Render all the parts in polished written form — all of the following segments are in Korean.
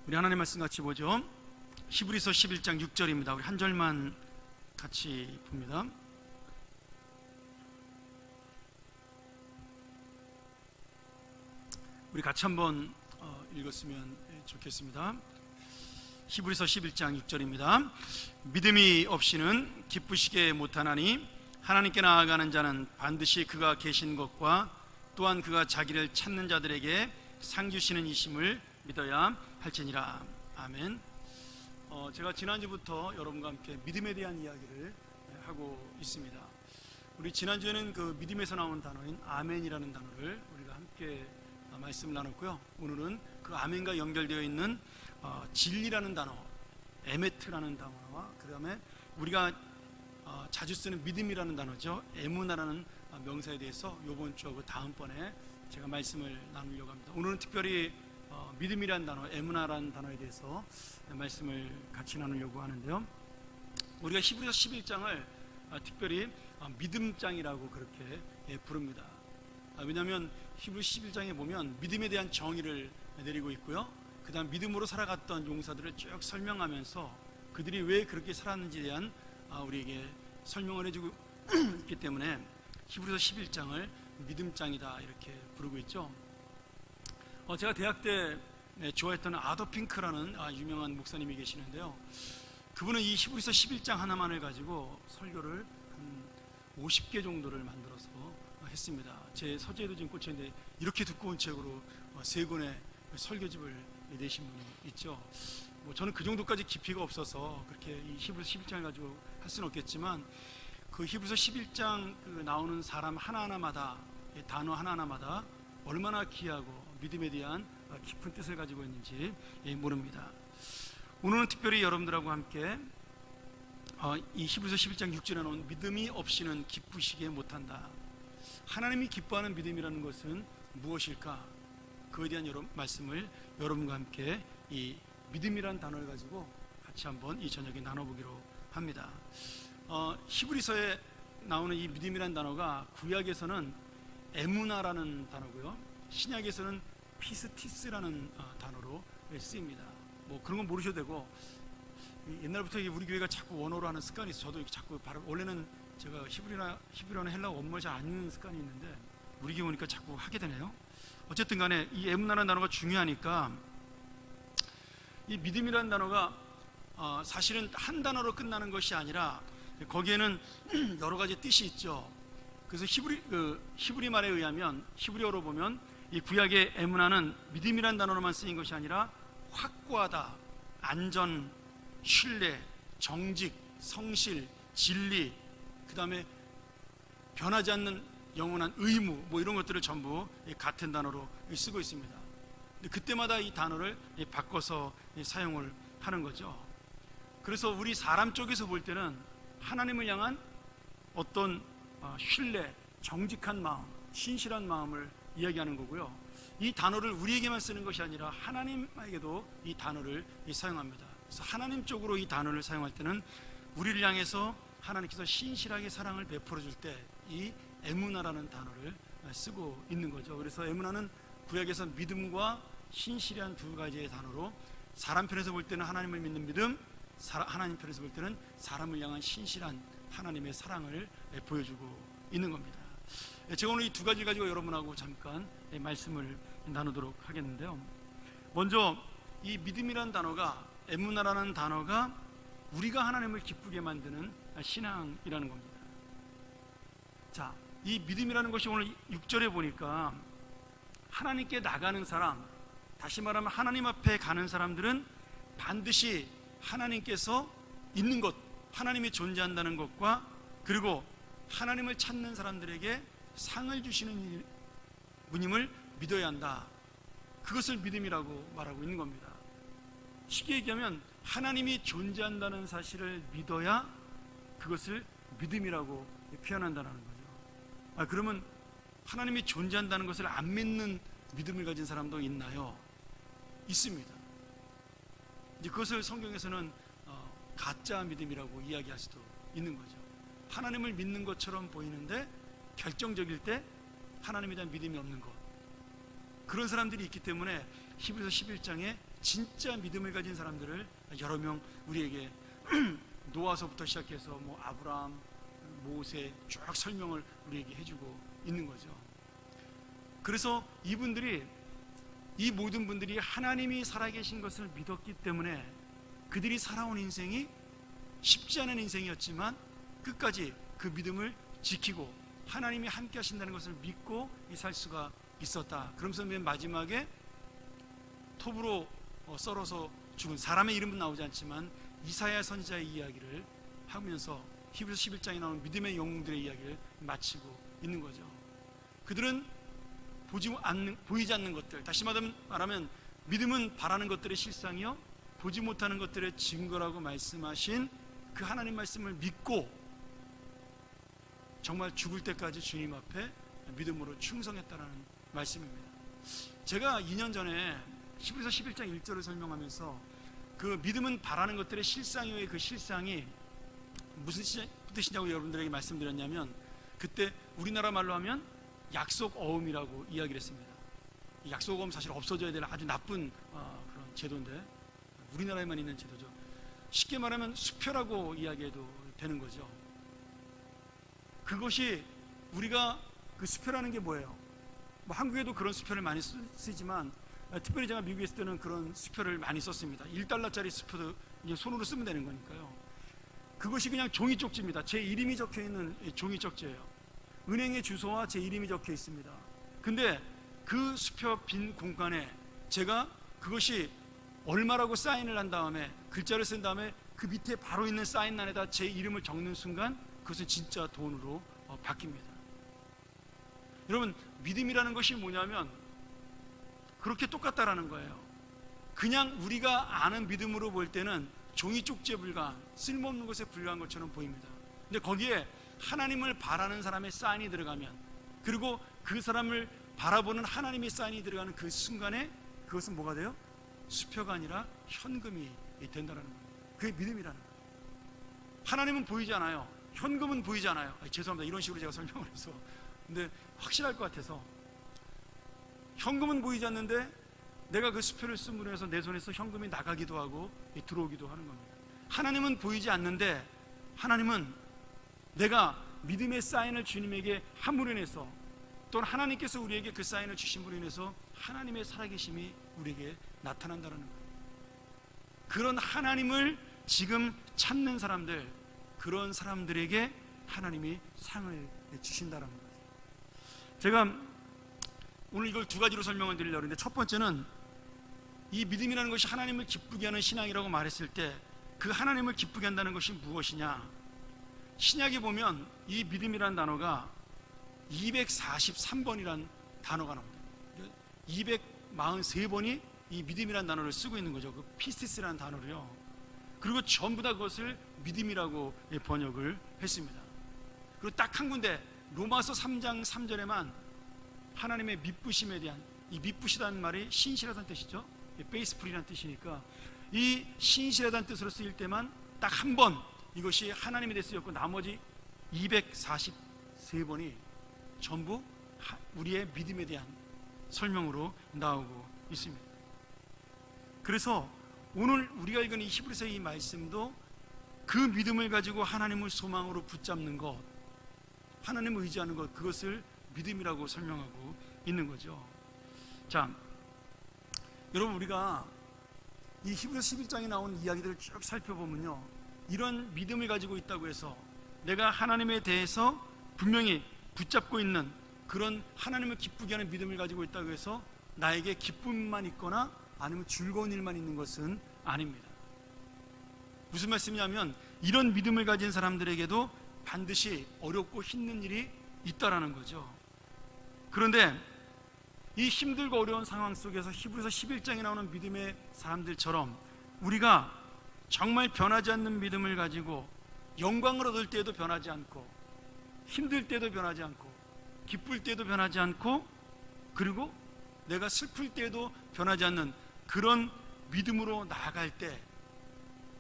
우리 하나님 말씀 같이 보죠. 히브리서 11장 6절입니다. 우리 한 절만 같이 봅니다. 우리 같이 한번 읽었으면 좋겠습니다. 히브리서 11장 6절입니다. 믿음이 없이는 기쁘시게 못하나니 하나님께 나아가는 자는 반드시 그가 계신 것과 또한 그가 자기를 찾는 자들에게 상 주시는 이심을 믿어야 할지니라. 아멘. 제가 지난주부터 여러분과 함께 믿음에 대한 이야기를 하고 있습니다. 우리 지난주에는 그 믿음에서 나온 단어인 아멘이라는 단어를 우리가 함께 말씀을 나눴고요. 오늘은 그 아멘과 연결되어 있는 진리라는 단어, 에메트라는 단어와 그 다음에 우리가 자주 쓰는 믿음이라는 단어죠, 에무나라는 명사에 대해서 이번 주하고 다음번에 제가 말씀을 나누려고 합니다. 오늘은 특별히 믿음이라는 단어, 에무나라는 단어에 대해서 말씀을 같이 나누려고 하는데요. 우리가 히브리서 11장을 특별히 믿음장이라고 그렇게 부릅니다. 왜냐하면 히브리 11장에 보면 믿음에 대한 정의를 내리고 있고요, 그 다음 믿음으로 살아갔던 용사들을 쭉 설명하면서 그들이 왜 그렇게 살았는지에 대한 우리에게 설명을 해주고 있기 때문에 히브리서 11장을 믿음장이다 이렇게 부르고 있죠. 제가 대학 때 좋아했던 아더 핑크라는 유명한 목사님이 계시는데요, 그분은 이 히브리서 11장 하나만을 가지고 설교를 한 50개 정도를 만들어서 했습니다. 제 서재에도 지금 꽂혀있는데 이렇게 두꺼운 책으로 3권의 설교집을 내신 분이 있죠. 저는 그 정도까지 깊이가 없어서 그렇게 이 히브리서 11장을 가지고 할 수는 없겠지만 그 히브리서 11장 나오는 사람 하나하나마다, 단어 하나하나마다 얼마나 귀하고 믿음에 대한 깊은 뜻을 가지고 있는지 모릅니다. 오늘은 특별히 여러분들하고 함께 이 히브리서 11장 6절에 나온 믿음이 없이는 기쁘시게 못한다. 하나님이 기뻐하는 믿음이라는 것은 무엇일까? 그에 대한 말씀을 여러분과 함께 이 믿음이라는 단어를 가지고 같이 한번 이 저녁에 나눠보기로 합니다. 히브리서에 나오는 이 믿음이라는 단어가 구약에서는 에무나라는 단어고요, 신약에서는 피스티스라는 단어로 쓰입니다. 그런 건 모르셔도 되고, 옛날부터 우리 교회가 자꾸 원어로 하는 습관이 있어요. 저도 자꾸 원래는 제가 히브리어나 헬라어 원문을 잘 안 읽는 습관이 있는데 우리 교회 오니까 자꾸 하게 되네요. 어쨌든 간에 이 에무나라는 단어가 중요하니까 이 믿음이라는 단어가 사실은 한 단어로 끝나는 것이 아니라 거기에는 여러 가지 뜻이 있죠. 그래서 히브리 말에 의하면, 히브리어로 보면 이 구약의 에무나는 믿음이라는 단어로만 쓰인 것이 아니라 확고하다, 안전, 신뢰, 정직, 성실, 진리, 그 다음에 변하지 않는 영원한 의무, 이런 것들을 전부 같은 단어로 쓰고 있습니다. 그때마다 이 단어를 바꿔서 사용을 하는 거죠. 그래서 우리 사람 쪽에서 볼 때는 하나님을 향한 어떤 신뢰, 정직한 마음, 신실한 마음을 이야기하는 거고요, 이 단어를 우리에게만 쓰는 것이 아니라 하나님에게도 이 단어를 사용합니다. 그래서 하나님 쪽으로 이 단어를 사용할 때는 우리를 향해서 하나님께서 신실하게 사랑을 베풀어 줄 때 이 에무나라는 단어를 쓰고 있는 거죠. 그래서 에무나는 구약에서 믿음과 신실한 두 가지의 단어로, 사람 편에서 볼 때는 하나님을 믿는 믿음, 하나님 편에서 볼 때는 사람을 향한 신실한 하나님의 사랑을 보여주고 있는 겁니다. 제가 오늘 이 두 가지를 가지고 여러분하고 잠깐 말씀을 나누도록 하겠는데요, 먼저 이 믿음이라는 단어가, 에무나라는 단어가 우리가 하나님을 기쁘게 만드는 신앙이라는 겁니다. 자, 이 믿음이라는 것이 오늘 6절에 보니까 하나님께 나가는 사람, 다시 말하면 하나님 앞에 가는 사람들은 반드시 하나님께서 있는 것, 하나님이 존재한다는 것과, 그리고 하나님을 찾는 사람들에게 상을 주시는 분임을 믿어야 한다. 그것을 믿음이라고 말하고 있는 겁니다. 쉽게 얘기하면 하나님이 존재한다는 사실을 믿어야 그것을 믿음이라고 표현한다는 거죠. 그러면 하나님이 존재한다는 것을 안 믿는 믿음을 가진 사람도 있나요? 있습니다. 이제 그것을 성경에서는 가짜 믿음이라고 이야기할 수도 있는 거죠. 하나님을 믿는 것처럼 보이는데 결정적일 때 하나님에 대한 믿음이 없는 것, 그런 사람들이 있기 때문에 히브리서 11장에 진짜 믿음을 가진 사람들을 여러 명 우리에게 노아서부터 시작해서 뭐 아브라함, 모세 쭉 설명을 우리에게 해주고 있는 거죠. 그래서 이분들이, 이 모든 분들이 하나님이 살아계신 것을 믿었기 때문에 그들이 살아온 인생이 쉽지 않은 인생이었지만 끝까지 그 믿음을 지키고 하나님이 함께 하신다는 것을 믿고 살 수가 있었다. 그러면서 맨 마지막에 톱으로 썰어서 죽은, 사람의 이름은 나오지 않지만 이사야 선지자의 이야기를 하면서 히브리서 11장에 나오는 믿음의 영웅들의 이야기를 마치고 있는 거죠. 그들은 보이지 않는 것들, 다시 말하면 믿음은 바라는 것들의 실상이요 보지 못하는 것들의 증거라고 말씀하신 그 하나님 말씀을 믿고 정말 죽을 때까지 주님 앞에 믿음으로 충성했다라는 말씀입니다. 제가 2년 전에 히브리서 11장 1절을 설명하면서 그 믿음은 바라는 것들의 실상이요의 그 실상이 무슨 뜻이냐고 여러분들에게 말씀드렸냐면, 그때 우리나라 말로 하면 약속 어음이라고 이야기를 했습니다. 약속 어음 사실 없어져야 될 아주 나쁜 그런 제도인데 우리나라에만 있는 제도죠. 쉽게 말하면 수표라고 이야기해도 되는 거죠. 그것이 우리가 그 수표라는 게 뭐예요? 뭐 한국에도 그런 수표를 많이 쓰지만 특별히 제가 미국에 있을 때는 그런 수표를 많이 썼습니다. 1달러짜리 수표도 이제 손으로 쓰면 되는 거니까요. 그것이 그냥 종이 쪽지입니다. 제 이름이 적혀 있는 종이 쪽지예요. 은행의 주소와 제 이름이 적혀 있습니다. 근데 그 수표 빈 공간에 제가 그것이 얼마라고 사인을 한 다음에 글자를 쓴 다음에 그 밑에 바로 있는 사인란에다 제 이름을 적는 순간 그것은 진짜 돈으로 바뀝니다. 여러분, 믿음이라는 것이 뭐냐면 그렇게 똑같다라는 거예요. 그냥 우리가 아는 믿음으로 볼 때는 종이 쪽지에 불과한, 쓸모없는 것에 불과한 것처럼 보입니다. 근데 거기에 하나님을 바라는 사람의 사인이 들어가면, 그리고 그 사람을 바라보는 하나님의 사인이 들어가는 그 순간에 그것은 뭐가 돼요? 수표가 아니라 현금이 된다는 겁니다. 그게 믿음이라는 거예요. 하나님은 보이지 않아요. 현금은 보이지 않아요. 죄송합니다. 이런 식으로 제가 설명을 해서. 근데 확실할 것 같아서, 현금은 보이지 않는데 내가 그 수표를 쓰므로 해서 내 손에서 현금이 나가기도 하고 들어오기도 하는 겁니다. 하나님은 보이지 않는데 하나님은 내가 믿음의 사인을 주님에게 함으로 인해서, 또는 하나님께서 우리에게 그 사인을 주심으로 인해서 하나님의 살아계심이 우리에게 나타난다는 거예요. 그런 하나님을 지금 찾는 사람들, 그런 사람들에게 하나님이 상을 주신다는 거예요. 제가 오늘 이걸 두 가지로 설명을 드리려고 하는데, 첫 번째는 이 믿음이라는 것이 하나님을 기쁘게 하는 신앙이라고 말했을 때 그 하나님을 기쁘게 한다는 것이 무엇이냐? 신약에 보면 이 믿음이라는 단어가 243번이라는 단어가 나옵니다. 243번이 이 믿음이라는 단어를 쓰고 있는 거죠. 그 피스티스라는 단어를요. 그리고 전부 다 그것을 믿음이라고 번역을 했습니다. 그리고 딱 한 군데 로마서 3장 3절에만 하나님의 미쁘심에 대한, 이 미쁘시다는 말이 신실하다는 뜻이죠. 페이스풀이라는 뜻이니까 이 신실하다는 뜻으로 쓰일 때만 딱 한 번 이것이 하나님에 대해 쓰였고, 나머지 243번이 전부 우리의 믿음에 대한 설명으로 나오고 있습니다. 그래서 오늘 우리가 읽은 이 히브리서의 이 말씀도 그 믿음을 가지고 하나님을 소망으로 붙잡는 것, 하나님을 의지하는 것, 그것을 믿음이라고 설명하고 있는 거죠. 자, 여러분, 우리가 이 히브리서 11장에 나온 이야기들을 쭉 살펴보면요, 이런 믿음을 가지고 있다고 해서 내가 하나님에 대해서 분명히 붙잡고 있는 그런 하나님을 기쁘게 하는 믿음을 가지고 있다고 해서 나에게 기쁨만 있거나 아니면 즐거운 일만 있는 것은 아닙니다. 무슨 말씀이냐면, 이런 믿음을 가진 사람들에게도 반드시 어렵고 힘든 일이 있다라는 거죠. 그런데 이 힘들고 어려운 상황 속에서 히브리서 11장에 나오는 믿음의 사람들처럼 우리가 정말 변하지 않는 믿음을 가지고 영광을 얻을 때에도 변하지 않고, 힘들 때도 변하지 않고, 기쁠 때도 변하지 않고, 그리고 내가 슬플 때에도 변하지 않는 그런 믿음으로 나아갈 때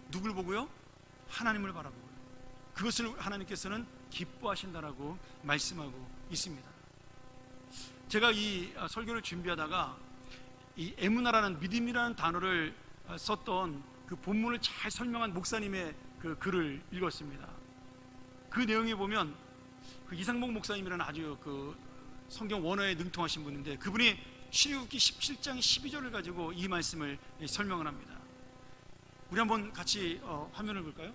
누굴 보고요? 하나님을 바라보고요. 그것을 하나님께서는 기뻐하신다라고 말씀하고 있습니다. 제가 이 설교를 준비하다가 이 에무나라는 믿음이라는 단어를 썼던 그 본문을 잘 설명한 목사님의 그 글을 읽었습니다. 그 내용에 보면 그 이상복 목사님이라는 아주 그 성경 원어에 능통하신 분인데, 그분이 출애굽기 17장 12절을 가지고 이 말씀을 설명을 합니다. 우리 한번 같이 화면을 볼까요?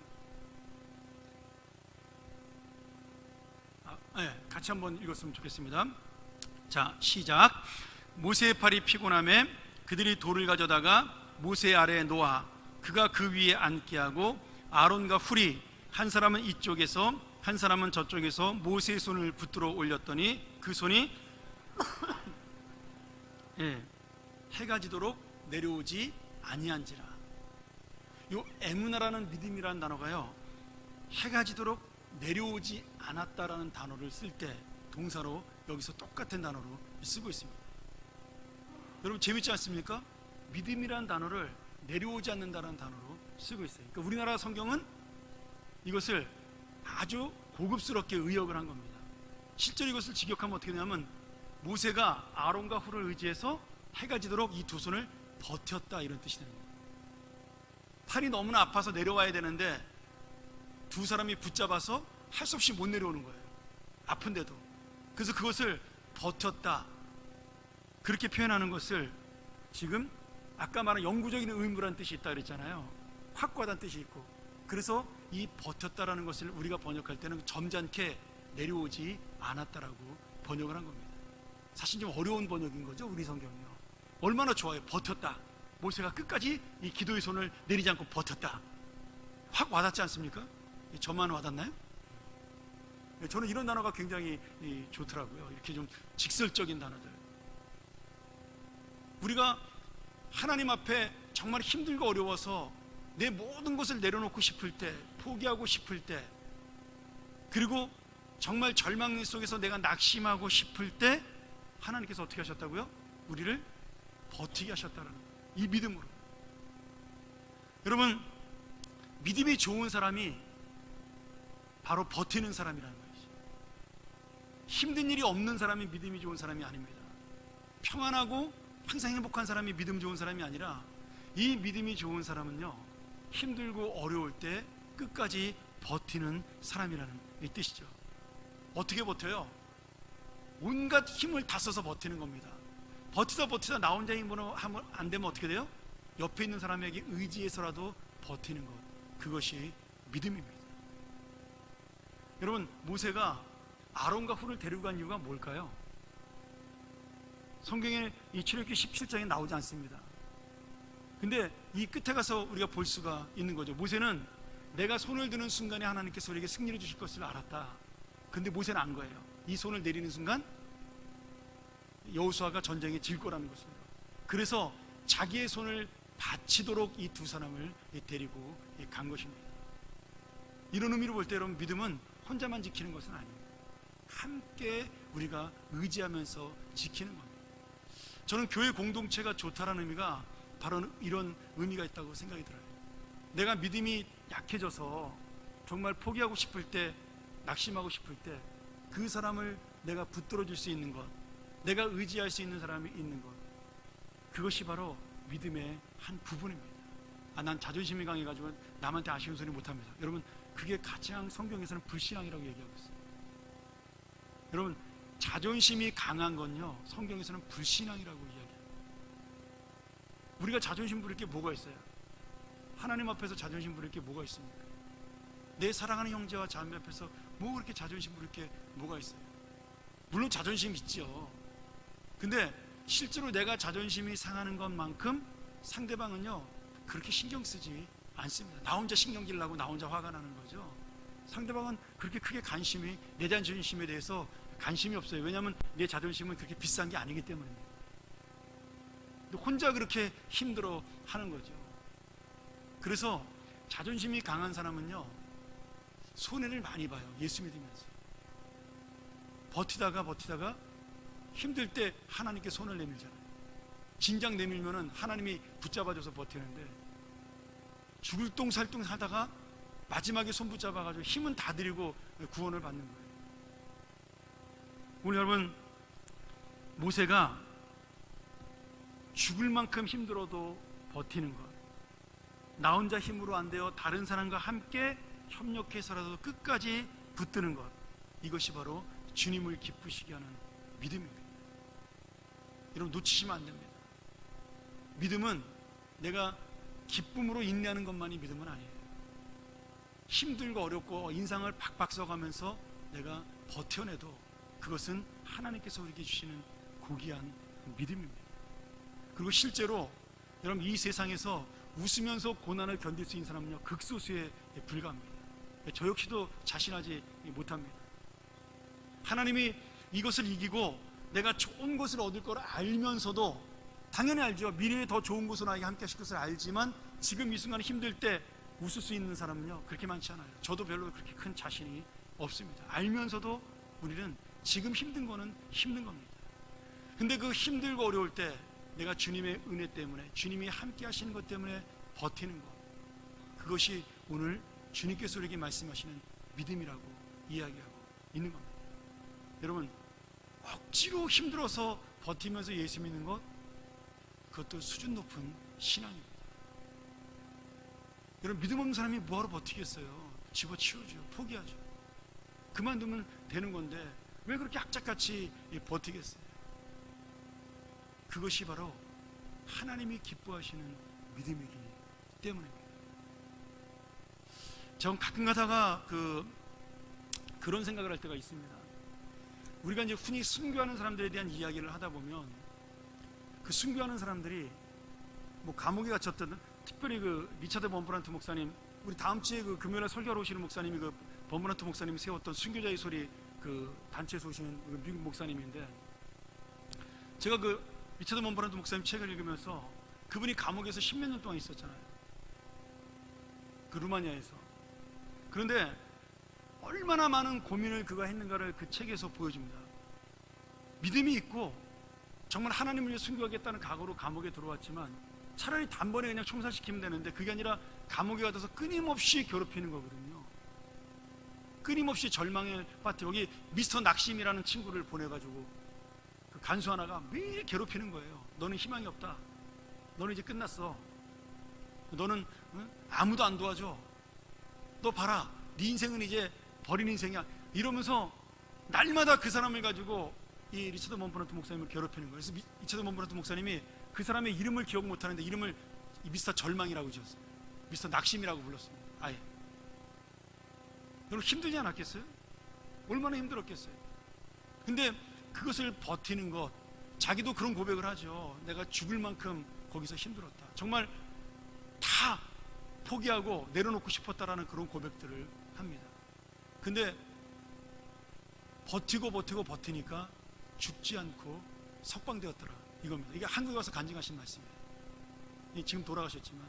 같이 한번 읽었으면 좋겠습니다. 자, 시작. 모세의 팔이 피곤함에 그들이 돌을 가져다가 모세 아래에 놓아 그가 그 위에 앉게 하고 아론과 훌이 한 사람은 이쪽에서 한 사람은 저쪽에서 모세의 손을 붙들어 올렸더니 그 손이 해가 지도록 내려오지 아니한지라. 요 에무나라는 믿음이라는 단어가요, 해가 지도록 내려오지 않았다라는 단어를 쓸 때 동사로 여기서 똑같은 단어로 쓰고 있습니다. 여러분 재밌지 않습니까? 믿음이라는 단어를 내려오지 않는다는 단어로 쓰고 있어요. 그러니까 우리나라 성경은 이것을 아주 고급스럽게 의역을 한 겁니다. 실제로 이것을 직역하면 어떻게 되냐면, 모세가 아론과 훌을 의지해서 해가 지도록 이 두 손을 버텼다, 이런 뜻이 됩니다. 팔이 너무나 아파서 내려와야 되는데 두 사람이 붙잡아서 할 수 없이 못 내려오는 거예요, 아픈데도. 그래서 그것을 버텼다, 그렇게 표현하는 것을 지금 아까 말한 영구적인 의무라는 뜻이 있다 그랬잖아요. 확고하다는 뜻이 있고, 그래서 이 버텼다라는 것을 우리가 번역할 때는 점잖게 내려오지 않았다라고 번역을 한 겁니다. 사실 좀 어려운 번역인 거죠, 우리 성경이요. 얼마나 좋아요. 버텼다, 모세가 끝까지 이 기도의 손을 내리지 않고 버텼다. 확 와닿지 않습니까? 저만 와닿나요? 저는 이런 단어가 굉장히 좋더라고요. 이렇게 좀 직설적인 단어들. 우리가 하나님 앞에 정말 힘들고 어려워서 내 모든 것을 내려놓고 싶을 때, 포기하고 싶을 때, 그리고 정말 절망 속에서 내가 낙심하고 싶을 때 하나님께서 어떻게 하셨다고요? 우리를 버티게 하셨다는 거예요, 이 믿음으로. 여러분, 믿음이 좋은 사람이 바로 버티는 사람이라는 거예요. 힘든 일이 없는 사람이 믿음이 좋은 사람이 아닙니다. 평안하고 항상 행복한 사람이 믿음 좋은 사람이 아니라, 이 믿음이 좋은 사람은요, 힘들고 어려울 때 끝까지 버티는 사람이라는 이 뜻이죠. 어떻게 버텨요? 온갖 힘을 다 써서 버티는 겁니다. 버티다 나 혼자 힘으로 하면 안 되면 어떻게 돼요? 옆에 있는 사람에게 의지해서라도 버티는 것, 그것이 믿음입니다. 여러분, 모세가 아론과 훌을 데리고 간 이유가 뭘까요? 성경에 이 출애굽기 17장에 나오지 않습니다. 근데 이 끝에 가서 우리가 볼 수가 있는 거죠. 모세는 내가 손을 드는 순간에 하나님께서 우리에게 승리를 주실 것을 알았다. 근데 모세는 안 거예요. 이 손을 내리는 순간 여호수아가 전쟁에 질 거라는 것입니다. 그래서 자기의 손을 바치도록 이 두 사람을 데리고 간 것입니다. 이런 의미로 볼 때 여러분, 믿음은 혼자만 지키는 것은 아닙니다. 함께 우리가 의지하면서 지키는 겁니다. 저는 교회 공동체가 좋다라는 의미가 바로 이런 의미가 있다고 생각이 들어요. 내가 믿음이 약해져서 정말 포기하고 싶을 때, 낙심하고 싶을 때 그 사람을 내가 붙들어 줄 수 있는 것, 내가 의지할 수 있는 사람이 있는 것, 그것이 바로 믿음의 한 부분입니다. 난 자존심이 강해가지고 남한테 아쉬운 소리 못합니다. 여러분, 그게 가장 성경에서는 불신앙이라고 얘기하고 있어요. 여러분, 자존심이 강한 건요, 성경에서는 불신앙이라고 이야기해요. 우리가 자존심 부릴 게 뭐가 있어요? 하나님 앞에서 자존심 부릴 게 뭐가 있습니까? 내 사랑하는 형제와 자매 앞에서 뭐 그렇게 자존심 부릴 게 뭐가 있어요? 물론 자존심 있죠. 근데 실제로 내가 자존심이 상하는 것만큼 상대방은요, 그렇게 신경 쓰지 않습니다. 나 혼자 신경질 나고 나 혼자 화가 나는 거죠. 상대방은 그렇게 크게 내 자존심에 대해서 관심이 없어요. 왜냐하면 내 자존심은 그렇게 비싼 게 아니기 때문입니다. 혼자 그렇게 힘들어 하는 거죠. 그래서 자존심이 강한 사람은요, 손해를 많이 봐요. 예수 믿으면서 버티다가 힘들 때 하나님께 손을 내밀잖아요. 진작 내밀면은 하나님이 붙잡아줘서 버티는데, 죽을 똥 살 똥 하다가 마지막에 손 붙잡아가지고 힘은 다 들이고 구원을 받는 거예요. 오늘 여러분, 모세가 죽을 만큼 힘들어도 버티는 것, 나 혼자 힘으로 안 돼요. 다른 사람과 함께 협력해서라도 끝까지 붙드는 것, 이것이 바로 주님을 기쁘시게 하는 믿음입니다. 여러분, 놓치시면 안 됩니다. 믿음은 내가 기쁨으로 인내하는 것만이 믿음은 아니에요. 힘들고 어렵고 인상을 박박 써가면서 내가 버텨내도 그것은 하나님께서 우리에게 주시는 고귀한 믿음입니다. 그리고 실제로 여러분, 이 세상에서 웃으면서 고난을 견딜 수 있는 사람은요, 극소수에 불과합니다. 저 역시도 자신하지 못합니다. 하나님이 이것을 이기고 내가 좋은 것을 얻을 걸 알면서도, 당연히 알죠. 미래에 더 좋은 것으로 나에게 함께 하실 것을 알지만 지금 이 순간에 힘들 때 웃을 수 있는 사람은요, 그렇게 많지 않아요. 저도 별로 그렇게 큰 자신이 없습니다. 알면서도 우리는 지금 힘든 거는 힘든 겁니다. 근데 그 힘들고 어려울 때 내가 주님의 은혜 때문에, 주님이 함께 하시는 것 때문에 버티는 것, 그것이 오늘 주님께서 우리에게 말씀하시는 믿음이라고 이야기하고 있는 겁니다. 여러분, 억지로 힘들어서 버티면서 예수 믿는 것, 그것도 수준 높은 신앙입니다. 여러분, 믿음 없는 사람이 뭐하러 버티겠어요? 집어치우죠. 포기하죠. 그만두면 되는 건데 왜 그렇게 악착같이 버티겠어요? 그것이 바로 하나님이 기뻐하시는 믿음이기 때문입니다. 전 가끔 가다가 그런 생각을 할 때가 있습니다. 우리가 이제 흔히 순교하는 사람들에 대한 이야기를 하다 보면, 그 순교하는 사람들이 뭐 감옥에 갇혔던, 특별히 리처드 범브란트 목사님, 우리 다음 주에 금요일에 설교하러 오시는 목사님이 범브란트 목사님이 세웠던 순교자의 소리 단체에서 오시는 미국 목사님인데, 제가 리처드 범브란트 목사님 책을 읽으면서, 그분이 감옥에서 10몇 년 동안 있었잖아요. 루마니아에서. 그런데 얼마나 많은 고민을 그가 했는가를 그 책에서 보여줍니다. 믿음이 있고 정말 하나님을 위해 순교하겠다는 각오로 감옥에 들어왔지만, 차라리 단번에 그냥 총살시키면 되는데 그게 아니라 감옥에 가서 끊임없이 괴롭히는 거거든요. 끊임없이 절망의 파티, 거기 미스터 낙심이라는 친구를 보내가지고 그 간수 하나가 매일 괴롭히는 거예요. 너는 희망이 없다. 너는 이제 끝났어. 너는 아무도 안 도와줘. 너 봐라, 네 인생은 이제 버린 인생이야. 이러면서 날마다 그 사람을 가지고 이 리처드 범브란트 목사님을 괴롭히는 거예요. 그래서 리처드 범브란트 목사님이 그 사람의 이름을 기억 못하는데 이름을 미스터 절망이라고 지었어요. 미스터 낙심이라고 불렀습니다. 아예. 여러분, 힘들지 않았겠어요? 얼마나 힘들었겠어요? 근데 그것을 버티는 것, 자기도 그런 고백을 하죠. 내가 죽을 만큼 거기서 힘들었다. 정말 다 포기하고 내려놓고 싶었다라는 그런 고백들을 합니다. 근데 버티니까 죽지 않고 석방되었더라, 이겁니다. 이게 한국에 와서 간증하신 말씀이에요. 지금 돌아가셨지만.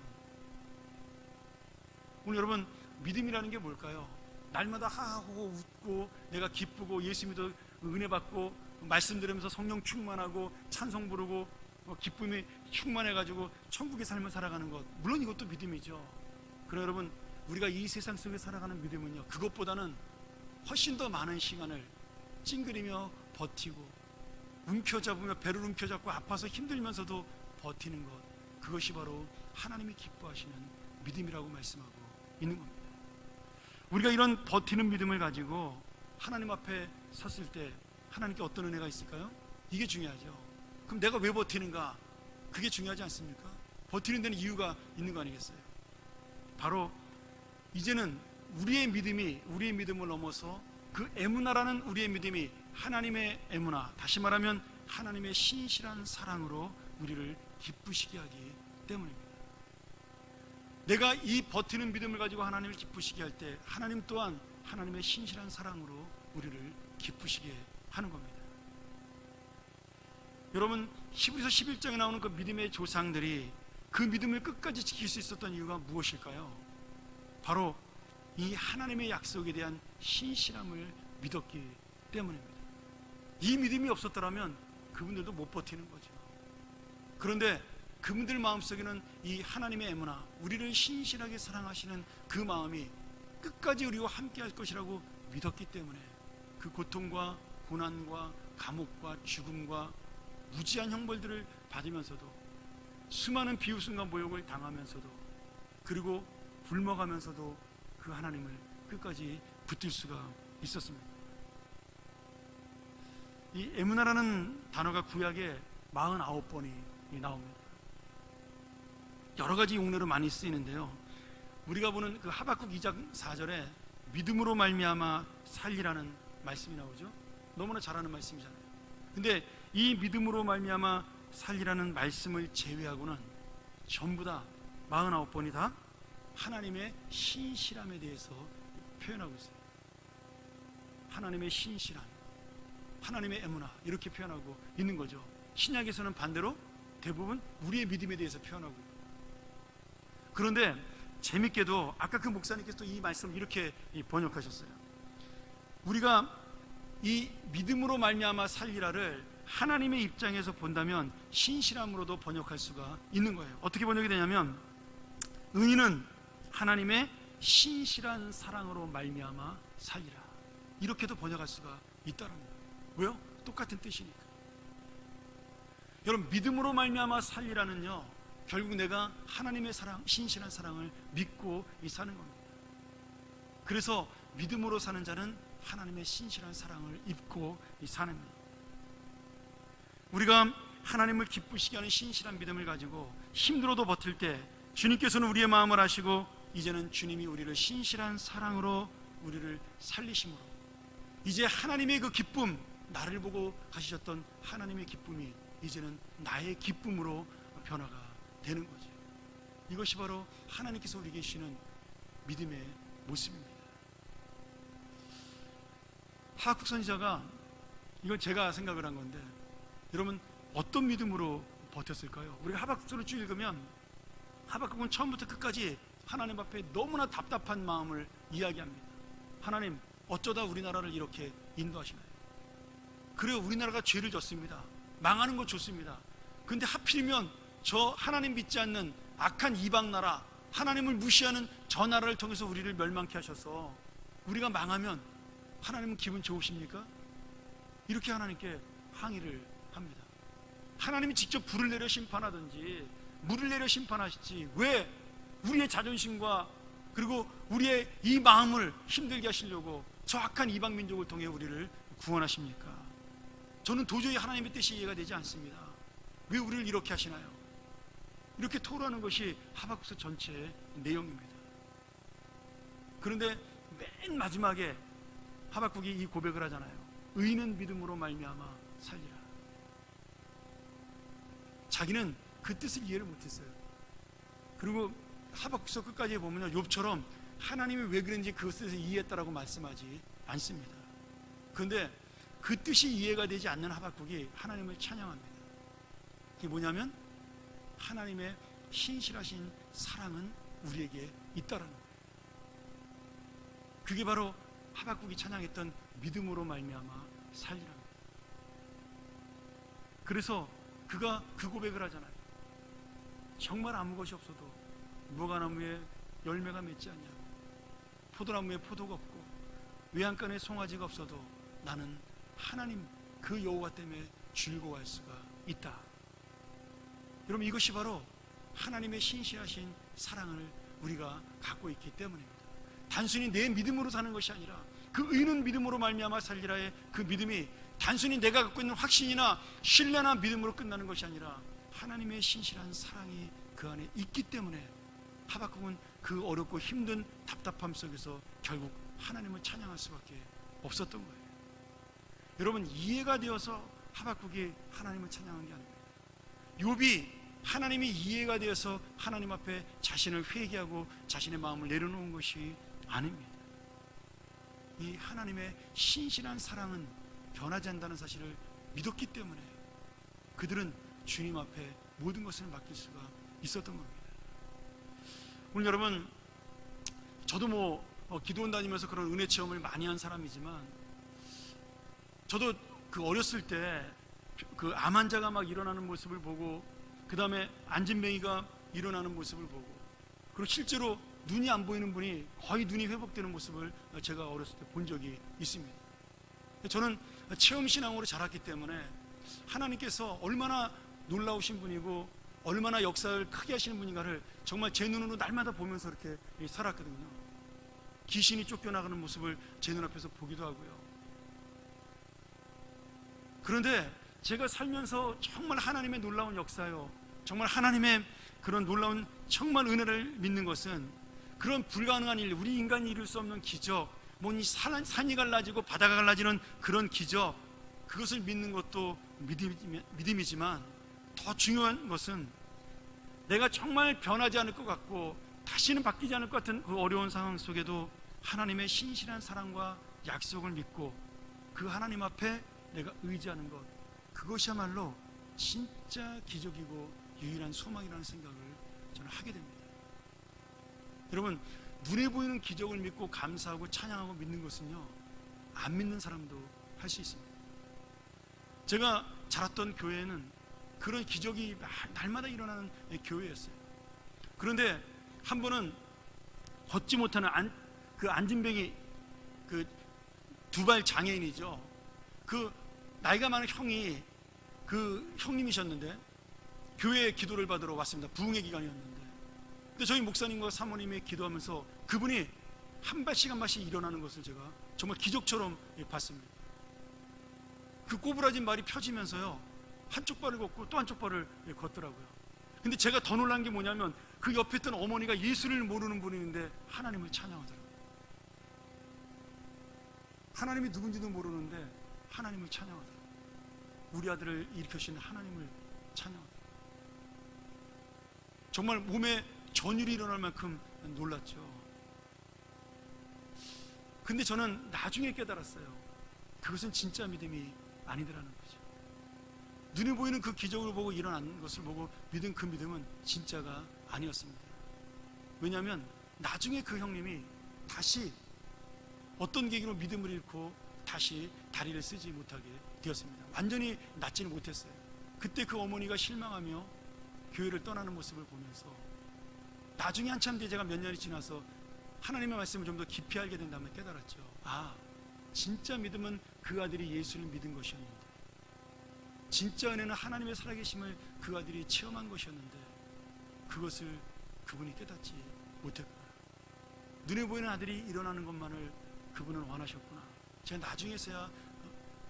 오늘 여러분, 믿음이라는 게 뭘까요? 날마다 하하호호 웃고 내가 기쁘고 예수 믿어 은혜 받고 말씀 들으면서 성령 충만하고 찬송 부르고 기쁨이 충만해가지고 천국의 삶을 살아가는 것, 물론 이것도 믿음이죠. 그러나 여러분, 우리가 이 세상 속에 살아가는 믿음은요, 그것보다는 훨씬 더 많은 시간을 찡그리며 버티고 움켜잡으며, 배를 움켜잡고 아파서 힘들면서도 버티는 것, 그것이 바로 하나님이 기뻐하시는 믿음이라고 말씀하고 있는 겁니다. 우리가 이런 버티는 믿음을 가지고 하나님 앞에 섰을 때 하나님께 어떤 은혜가 있을까요? 이게 중요하죠. 그럼 내가 왜 버티는가? 그게 중요하지 않습니까? 버티는 데는 이유가 있는 거 아니겠어요? 바로 이제는 우리의 믿음을 넘어서 그 에무나라는 우리의 믿음이 하나님의 에무나, 다시 말하면 하나님의 신실한 사랑으로 우리를 기쁘시게 하기 때문입니다. 내가 이 버티는 믿음을 가지고 하나님을 기쁘시게 할 때 하나님 또한 하나님의 신실한 사랑으로 우리를 기쁘시게 하는 겁니다. 여러분, 히브리서 11장에 나오는 그 믿음의 조상들이 그 믿음을 끝까지 지킬 수 있었던 이유가 무엇일까요? 바로 이 하나님의 약속에 대한 신실함을 믿었기 때문입니다. 이 믿음이 없었더라면 그분들도 못 버티는 거죠. 그런데 그분들 마음속에는 이 하나님의 에무나, 우리를 신실하게 사랑하시는 그 마음이 끝까지 우리와 함께 할 것이라고 믿었기 때문에 그 고통과 고난과 감옥과 죽음과 무지한 형벌들을 받으면서도 수많은 비웃음과 모욕을 당하면서도, 그리고 굶어가면서도 그 하나님을 끝까지 붙들 수가 있었습니다. 이 에무나라는 단어가 구약에 49번이 나옵니다. 여러 가지 용례로 많이 쓰이는데요, 우리가 보는 그 하박국 2장 4절에 믿음으로 말미암아 살리라는 말씀이 나오죠. 너무나 잘 아는 말씀이잖아요. 근데 이 믿음으로 말미암아 살리라는 말씀을 제외하고는 전부 다 49번이 다 하나님의 신실함에 대해서 표현하고 있어요. 하나님의 신실함, 하나님의 에무나, 이렇게 표현하고 있는 거죠. 신약에서는 반대로 대부분 우리의 믿음에 대해서 표현하고 있고. 그런데 재밌게도 아까 그 목사님께서 이 말씀을 이렇게 번역하셨어요. 우리가 이 믿음으로 말미암아 살리라를 하나님의 입장에서 본다면 신실함으로도 번역할 수가 있는 거예요. 어떻게 번역이 되냐면, 의인은 하나님의 신실한 사랑으로 말미암아 살리라, 이렇게도 번역할 수가 있다는 거예요. 왜요? 똑같은 뜻이니까. 여러분, 믿음으로 말미암아 살리라는요, 결국 내가 하나님의 사랑, 신실한 사랑을 믿고 사는 겁니다. 그래서 믿음으로 사는 자는 하나님의 신실한 사랑을 입고 사는 거예요. 우리가 하나님을 기쁘시게 하는 신실한 믿음을 가지고 힘들어도 버틸 때 주님께서는 우리의 마음을 아시고 이제는 주님이 우리를 신실한 사랑으로 우리를 살리심으로 이제 하나님의 그 기쁨, 나를 보고 가시셨던 하나님의 기쁨이 이제는 나의 기쁨으로 변화가 되는 거죠. 이것이 바로 하나님께서 우리에게 주시는 믿음의 모습입니다. 하박국 선지자가, 이건 제가 생각을 한 건데, 여러분 어떤 믿음으로 버텼을까요? 우리가 하박국서를 쭉 읽으면 하박국은 처음부터 끝까지 하나님 앞에 너무나 답답한 마음을 이야기합니다. 하나님, 어쩌다 우리나라를 이렇게 인도하시나요? 그래요, 우리나라가 죄를 졌습니다. 망하는 거 좋습니다. 근데 하필이면 저 하나님 믿지 않는 악한 이방 나라, 하나님을 무시하는 저 나라를 통해서 우리를 멸망케 하셔서 우리가 망하면 하나님은 기분 좋으십니까? 이렇게 하나님께 항의를 합니다. 하나님이 직접 불을 내려 심판하든지 물을 내려 심판하시지 왜 우리의 자존심과 그리고 우리의 이 마음을 힘들게 하시려고 저 악한 이방 민족을 통해 우리를 구원하십니까? 저는 도저히 하나님의 뜻이 이해가 되지 않습니다. 왜 우리를 이렇게 하시나요? 이렇게 토로하는 것이 하박국서 전체의 내용입니다. 그런데 맨 마지막에 하박국이 이 고백을 하잖아요. 의인은 믿음으로 말미암아 살리라. 자기는 그 뜻을 이해를 못했어요. 그리고 하박국서 끝까지 보면요, 욥처럼 하나님이 왜 그런지 그 뜻을 이해했다라고 말씀하지 않습니다. 그런데 그 뜻이 이해가 되지 않는 하박국이 하나님을 찬양합니다. 그게 뭐냐면 하나님의 신실하신 사랑은 우리에게 있다라는 거예요. 그게 바로 하박국이 찬양했던 믿음으로 말미암아 살리라는 거예요. 그래서 그가 그 고백을 하잖아요. 정말 아무 것이 없어도 무화과나무에 열매가 맺지 않냐고, 포도나무에 포도가 없고 외양간에 송아지가 없어도 나는 하나님 그 여호와 때문에 즐거워할 수가 있다. 여러분, 이것이 바로 하나님의 신실하신 사랑을 우리가 갖고 있기 때문입니다. 단순히 내 믿음으로 사는 것이 아니라 그 의는 믿음으로 말미암아 살리라의 그 믿음이 단순히 내가 갖고 있는 확신이나 신뢰나 믿음으로 끝나는 것이 아니라 하나님의 신실한 사랑이 그 안에 있기 때문에 하박국은 그 어렵고 힘든 답답함 속에서 결국 하나님을 찬양할 수밖에 없었던 거예요. 여러분, 이해가 되어서 하박국이 하나님을 찬양한 게 아닙니다. 욥이 하나님이 이해가 되어서 하나님 앞에 자신을 회개하고 자신의 마음을 내려놓은 것이 아닙니다. 이 하나님의 신실한 사랑은 변하지 않는다는 사실을 믿었기 때문에 그들은 주님 앞에 모든 것을 맡길 수가 있었던 겁니다. 오늘 여러분, 저도 기도원 다니면서 그런 은혜 체험을 많이 한 사람이지만, 저도 그 어렸을 때 그 암 환자가 막 일어나는 모습을 보고, 그 다음에 안진뱅이가 일어나는 모습을 보고, 그리고 실제로 눈이 안 보이는 분이 거의 눈이 회복되는 모습을 제가 어렸을 때 본 적이 있습니다. 저는 체험신앙으로 자랐기 때문에 하나님께서 얼마나 놀라우신 분이고 얼마나 역사를 크게 하시는 분인가를 정말 제 눈으로 날마다 보면서 이렇게 살았거든요. 귀신이 쫓겨나가는 모습을 제 눈앞에서 보기도 하고요. 그런데 제가 살면서 정말 하나님의 놀라운 역사요, 정말 하나님의 그런 놀라운 정말 은혜를 믿는 것은 그런 불가능한 일, 우리 인간이 이룰 수 없는 기적, 뭐 산이 갈라지고 바다가 갈라지는 그런 기적, 그것을 믿는 것도 믿음이지만 더 중요한 것은 내가 정말 변하지 않을 것 같고 다시는 바뀌지 않을 것 같은 그 어려운 상황 속에도 하나님의 신실한 사랑과 약속을 믿고 그 하나님 앞에 내가 의지하는 것, 그것이야말로 진짜 기적이고 유일한 소망이라는 생각을 저는 하게 됩니다. 여러분, 눈에 보이는 기적을 믿고 감사하고 찬양하고 믿는 것은요, 안 믿는 사람도 할 수 있습니다. 제가 자랐던 교회는 그런 기적이 날마다 일어나는 교회였어요. 그런데 한 번은 걷지 못하는 그 안진뱅이, 그 두발 장애인이죠. 그 나이가 많은 형이, 그 형님이셨는데 교회에 기도를 받으러 왔습니다. 부흥의 기간이었는데, 근데 저희 목사님과 사모님이 기도하면서 그분이 한 발씩 한 발씩 일어나는 것을 제가 정말 기적처럼 봤습니다. 그 꼬부라진 발이 펴지면서요, 한쪽 발을 걷고 또 한쪽 발을 걷더라고요. 근데 제가 더 놀란 게 뭐냐면 그 옆에 있던 어머니가 예수를 모르는 분인데 하나님을 찬양하더라고요. 하나님이 누군지도 모르는데 하나님을 찬양하더라고요. 우리 아들을 일으키신 하나님을 찬양하더라고요. 정말 몸에 전율이 일어날 만큼 놀랐죠. 근데 저는 나중에 깨달았어요. 그것은 진짜 믿음이 아니더라는 거죠. 눈에 보이는 그 기적을 보고 일어난 것을 보고 믿은 그 믿음은 진짜가 아니었습니다. 왜냐하면 나중에 그 형님이 다시 어떤 계기로 믿음을 잃고 다시 다리를 쓰지 못하게 되었습니다. 완전히 낫지는 못했어요. 그때 그 어머니가 실망하며 교회를 떠나는 모습을 보면서 나중에 한참 뒤에 제가 몇 년이 지나서 하나님의 말씀을 좀 더 깊이 알게 된 다음에 깨달았죠. 아, 진짜 믿음은 그 아들이 예수를 믿은 것이었는데, 진짜 은혜는 하나님의 살아계심을 그 아들이 체험한 것이었는데 그것을 그분이 깨닫지 못했구나. 눈에 보이는 아들이 일어나는 것만을 그분은 원하셨구나. 제가 나중에서야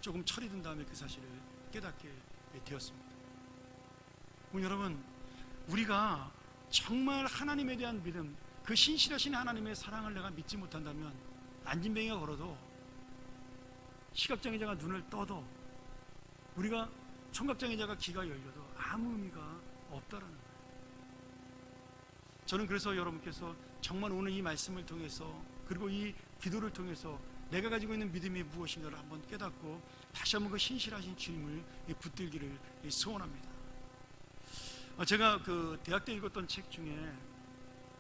조금 철이 든 다음에 그 사실을 깨닫게 되었습니다. 여러분, 우리가 정말 하나님에 대한 믿음, 그 신실하신 하나님의 사랑을 내가 믿지 못한다면 안진뱅이가 걸어도, 시각장애자가 눈을 떠도, 우리가 청각장애자가 귀가 열려도 아무 의미가 없다라는 거예요. 저는 그래서 여러분께서 정말 오늘 이 말씀을 통해서, 그리고 이 기도를 통해서 내가 가지고 있는 믿음이 무엇인가를 한번 깨닫고 다시 한번 그 신실하신 주님을 붙들기를 소원합니다. 제가 그 대학 때 읽었던 책 중에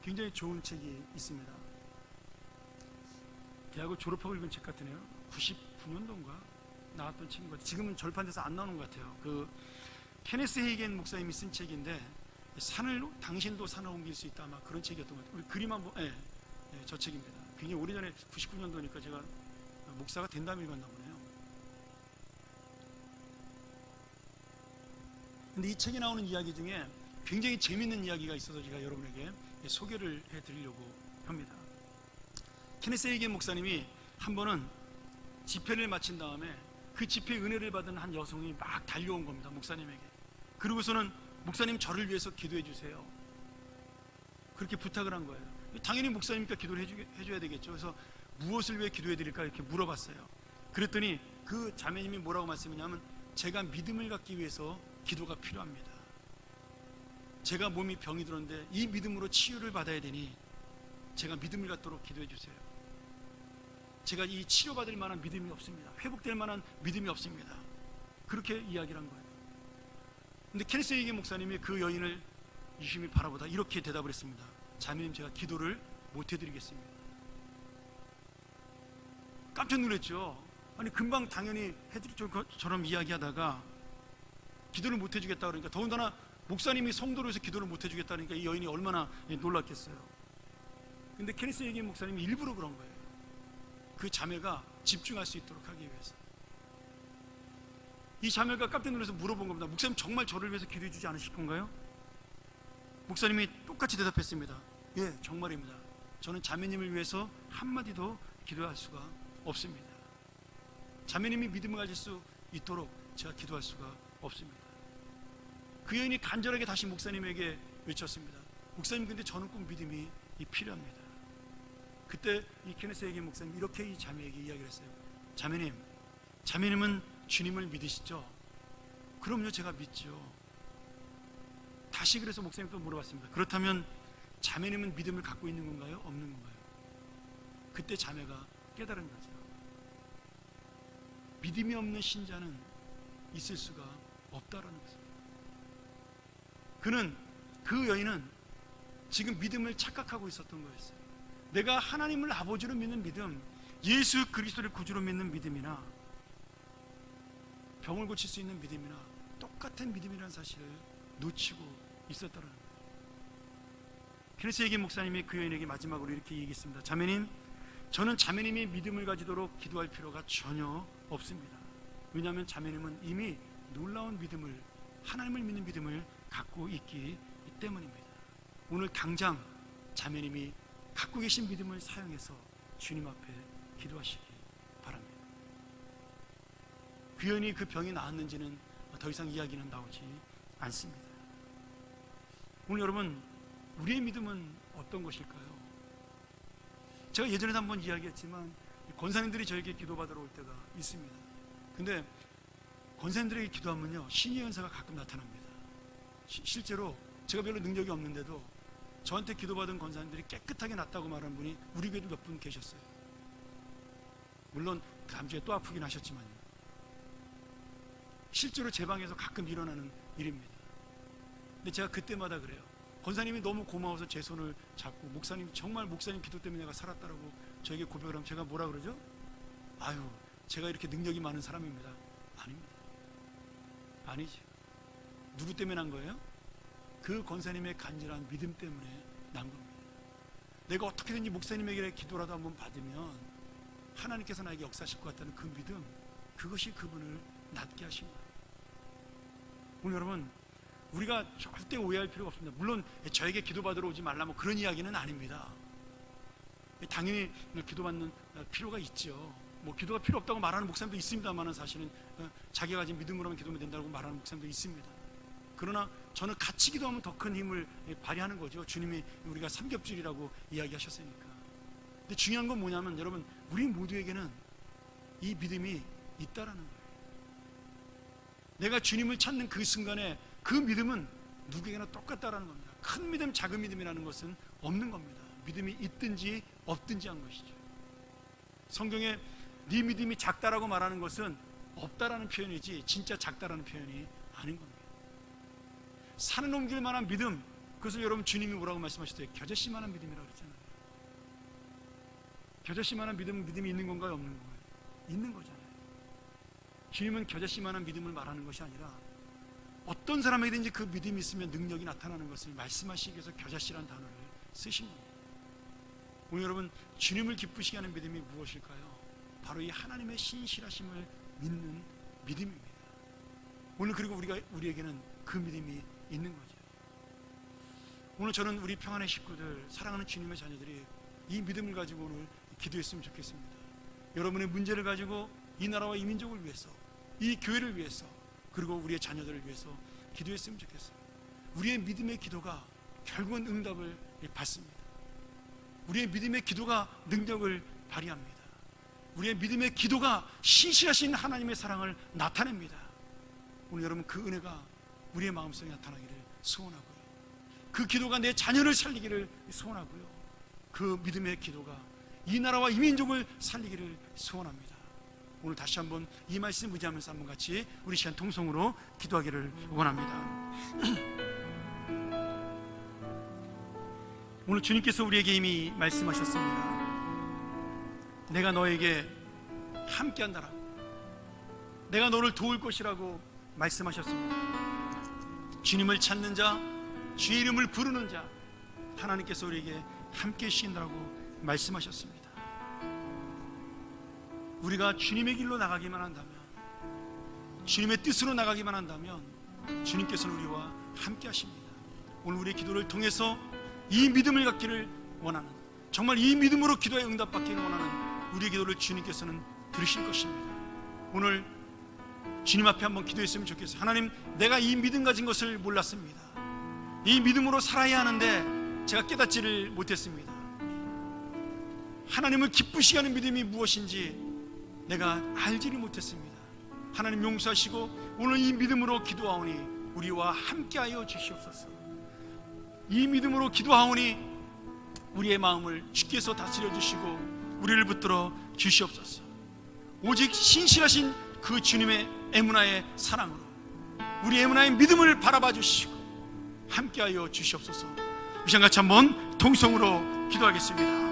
굉장히 좋은 책이 있습니다. 대학을 졸업하고 읽은 책 같으네요. 99년도인가 나왔던 책인 것 같아요. 지금은 절판돼서 안 나오는 것 같아요. 그 케네스 헤이겐 목사님이 쓴 책인데, 당신도 산을 옮길 수 있다, 아마 그런 책이었던 것 같아요. 우리 그림 한번, 저 책입니다. 굉장히 오래전에 99년도니까 제가 목사가 된 다음에 읽었나 보네요. 근데 이 책에 나오는 이야기 중에 굉장히 재밌는 이야기가 있어서 제가 여러분에게 소개를 해드리려고 합니다. 케네스 헤이겐 목사님이 한 번은 집회를 마친 다음에 그 집회 은혜를 받은 한 여성이 막 달려온 겁니다, 목사님에게. 그러고서는 목사님, 저를 위해서 기도해 주세요, 그렇게 부탁을 한 거예요. 당연히 목사님이니까 기도를 해줘야 되겠죠. 그래서 무엇을 위해 기도해 드릴까 이렇게 물어봤어요. 그랬더니 그 자매님이 뭐라고 말씀했냐면, 제가 믿음을 갖기 위해서 기도가 필요합니다. 제가 몸이 병이 들었는데 이 믿음으로 치유를 받아야 되니 제가 믿음을 갖도록 기도해 주세요. 제가 이 치료받을 만한 믿음이 없습니다. 회복될 만한 믿음이 없습니다. 그렇게 이야기를 한 거예요. 근데 케네스 헤이겐 목사님이 그 여인을 유심히 바라보다 이렇게 대답을 했습니다. 자매님, 제가 기도를 못 해드리겠습니다. 깜짝 놀랐죠. 아니, 금방 당연히 해드릴 것처럼 이야기하다가 기도를 못 해주겠다 그러니까, 더군다나 목사님이 성도로 해서 기도를 못 해주겠다 그러니까 이 여인이 얼마나 놀랐겠어요. 근데 케네스 헤이겐 목사님이 일부러 그런 거예요. 그 자매가 집중할 수 있도록 하기 위해서. 이 자매가 깜짝 놀라서 물어본 겁니다. 목사님, 정말 저를 위해서 기도해 주지 않으실 건가요? 목사님이 똑같이 대답했습니다. 예, 정말입니다. 저는 자매님을 위해서 한마디도 기도할 수가 없습니다. 자매님이 믿음을 가질 수 있도록 제가 기도할 수가 없습니다. 그 여인이 간절하게 다시 목사님에게 외쳤습니다. 목사님, 근데 저는 꼭 믿음이 필요합니다. 그때 이 케네스에게 목사님 이렇게 이 자매에게 이야기를 했어요. 자매님은 주님을 믿으시죠? 그럼요, 제가 믿죠. 다시 그래서 목사님 또 물어봤습니다. 그렇다면 자매님은 믿음을 갖고 있는 건가요? 없는 건가요? 그때 자매가 깨달은 거죠. 믿음이 없는 신자는 있을 수가 없다라는 것입니다. 그 여인은 지금 믿음을 착각하고 있었던 거였어요. 내가 하나님을 아버지로 믿는 믿음, 예수 그리스도를 구주로 믿는 믿음이나 병을 고칠 수 있는 믿음이나 똑같은 믿음이라는 사실을 놓치고 있었다는 거예요. 케네스에게 목사님이 그 여인에게 마지막으로 이렇게 얘기했습니다. 자매님, 저는 자매님이 믿음을 가지도록 기도할 필요가 전혀 없습니다. 왜냐하면 자매님은 이미 놀라운 믿음을, 하나님을 믿는 믿음을 갖고 있기 때문입니다. 오늘 당장 자매님이 갖고 계신 믿음을 사용해서 주님 앞에 기도하시기 바랍니다. 그 여인이 그 병이 나았는지는 더 이상 이야기는 나오지 않습니다. 오늘 여러분, 우리의 믿음은 어떤 것일까요? 제가 예전에도 한번 이야기했지만 권사님들이 저에게 기도받으러 올 때가 있습니다. 근데 권사님들에게 기도하면요, 신의 연사가 가끔 나타납니다. 실제로 제가 별로 능력이 없는데도 저한테 기도받은 권사님들이 깨끗하게 낫다고 말하는 분이 우리 교회도 몇 분 계셨어요. 물론 다음 주에 또 아프긴 하셨지만요. 실제로 제 방에서 가끔 일어나는 일입니다. 근데 제가 그때마다 그래요. 권사님이 너무 고마워서 제 손을 잡고, 목사님, 정말 목사님 기도 때문에 내가 살았다라고 저에게 고백을 하면 제가 뭐라 그러죠? 아유, 제가 이렇게 능력이 많은 사람입니다. 아닙니다. 아니지. 누구 때문에 난 거예요? 그 권사님의 간절한 믿음 때문에 난 겁니다. 내가 어떻게든지 목사님에게 기도라도 한번 받으면 하나님께서 나에게 역사하실 것 같다는 그 믿음, 그것이 그분을 낫게 하신 거예요. 오늘 여러분, 우리가 절대 오해할 필요가 없습니다. 물론 저에게 기도받으러 오지 말라 뭐 그런 이야기는 아닙니다. 당연히 기도받는 필요가 있죠. 뭐 기도가 필요 없다고 말하는 목사님도 있습니다만 사실은 자기가 가진 믿음으로만 기도하면 된다고 말하는 목사님도 있습니다. 그러나 저는 같이 기도하면 더 큰 힘을 발휘하는 거죠. 주님이 우리가 삼겹줄이라고 이야기하셨으니까. 근데 중요한 건 뭐냐면 여러분, 우리 모두에게는 이 믿음이 있다라는 거예요. 내가 주님을 찾는 그 순간에 그 믿음은 누구에게나 똑같다라는 겁니다. 큰 믿음, 작은 믿음이라는 것은 없는 겁니다. 믿음이 있든지 없든지 한 것이죠. 성경에 네 믿음이 작다라고 말하는 것은 없다라는 표현이지 진짜 작다라는 표현이 아닌 겁니다. 산을 옮길 만한 믿음, 그것을 여러분 주님이 뭐라고 말씀하셨어요? 겨자씨만한 믿음이라고 그랬잖아요. 겨자씨만한 믿음이 있는 건가요? 없는 건가요? 있는 거잖아요. 주님은 겨자씨만한 믿음을 말하는 것이 아니라 어떤 사람에게든지 그 믿음이 있으면 능력이 나타나는 것을 말씀하시기 위해서 겨자씨라는 단어를 쓰신 겁니다. 오늘 여러분, 주님을 기쁘시게 하는 믿음이 무엇일까요? 바로 이 하나님의 신실하심을 믿는 믿음입니다. 오늘 그리고 우리에게는 그 믿음이 있는 거죠. 오늘 저는 우리 평안의 식구들, 사랑하는 주님의 자녀들이 이 믿음을 가지고 오늘 기도했으면 좋겠습니다. 여러분의 문제를 가지고 이 나라와 이 민족을 위해서, 이 교회를 위해서, 그리고 우리의 자녀들을 위해서 기도했으면 좋겠어요. 우리의 믿음의 기도가 결국은 응답을 받습니다. 우리의 믿음의 기도가 능력을 발휘합니다. 우리의 믿음의 기도가 신실하신 하나님의 사랑을 나타냅니다. 오늘 여러분, 그 은혜가 우리의 마음속에 나타나기를 소원하고요, 그 기도가 내 자녀를 살리기를 소원하고요, 그 믿음의 기도가 이 나라와 이 민족을 살리기를 소원합니다. 오늘 다시 한번 이 말씀 의지하면서 한번 같이 우리 시간 통성으로 기도하기를 원합니다. 오늘 주님께서 우리에게 이미 말씀하셨습니다. 내가 너에게 함께한다라고, 내가 너를 도울 것이라고 말씀하셨습니다. 주님을 찾는 자, 주의 이름을 부르는 자, 하나님께서 우리에게 함께 하신다라고 말씀하셨습니다. 우리가 주님의 길로 나가기만 한다면, 주님의 뜻으로 나가기만 한다면 주님께서는 우리와 함께 하십니다. 오늘 우리의 기도를 통해서 이 믿음을 갖기를 원하는, 정말 이 믿음으로 기도에 응답받기를 원하는 우리의 기도를 주님께서는 들으실 것입니다. 오늘 주님 앞에 한번 기도했으면 좋겠어요. 하나님, 내가 이 믿음 가진 것을 몰랐습니다. 이 믿음으로 살아야 하는데 제가 깨닫지를 못했습니다. 하나님을 기쁘시게 하는 믿음이 무엇인지 내가 알지를 못했습니다. 하나님 용서하시고 오늘 이 믿음으로 기도하오니 우리와 함께하여 주시옵소서. 이 믿음으로 기도하오니 우리의 마음을 주께서 다스려 주시고 우리를 붙들어 주시옵소서. 오직 신실하신 그 주님의 에무나의 사랑으로 우리 에무나의 믿음을 바라봐 주시고 함께하여 주시옵소서. 이 시간 같이 한번 통성으로 기도하겠습니다.